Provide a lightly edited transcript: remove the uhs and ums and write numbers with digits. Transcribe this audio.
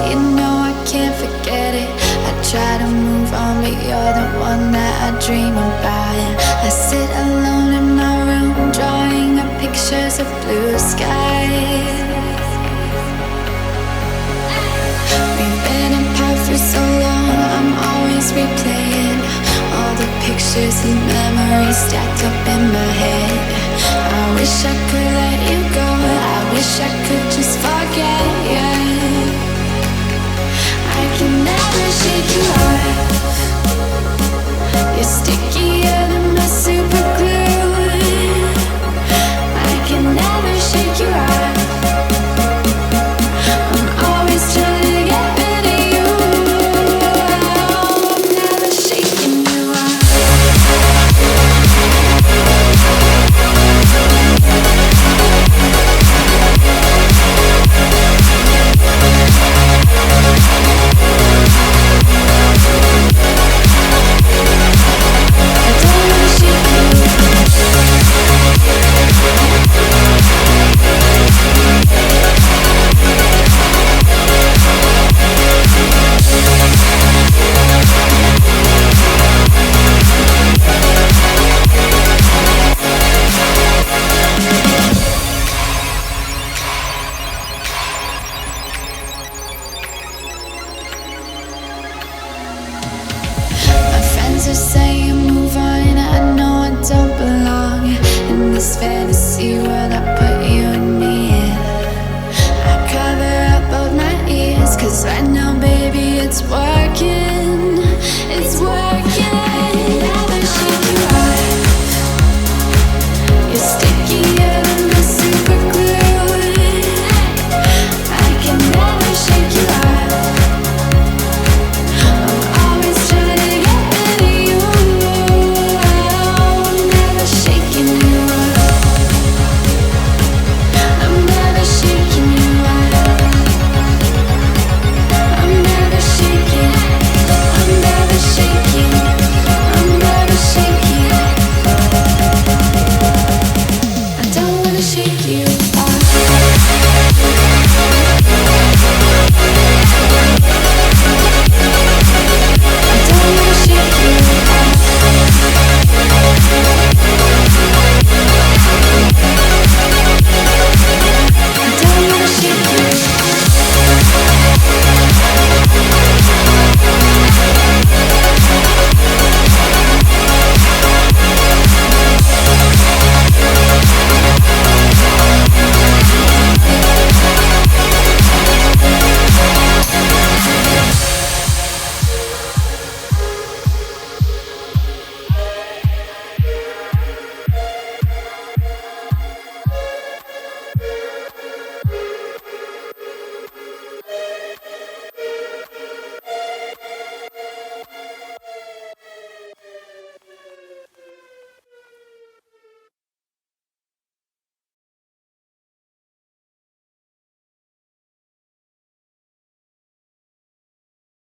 You know I can't forget it. I try to move on, but you're the one that I dream about. I sit alone in my room, drawing up pictures of blue skies. We've been apart for so long, I'm always replaying all the pictures and memories stacked up in my head. I wish I could let you go, I wish I could just forget you. I can never shake you off. You're sticky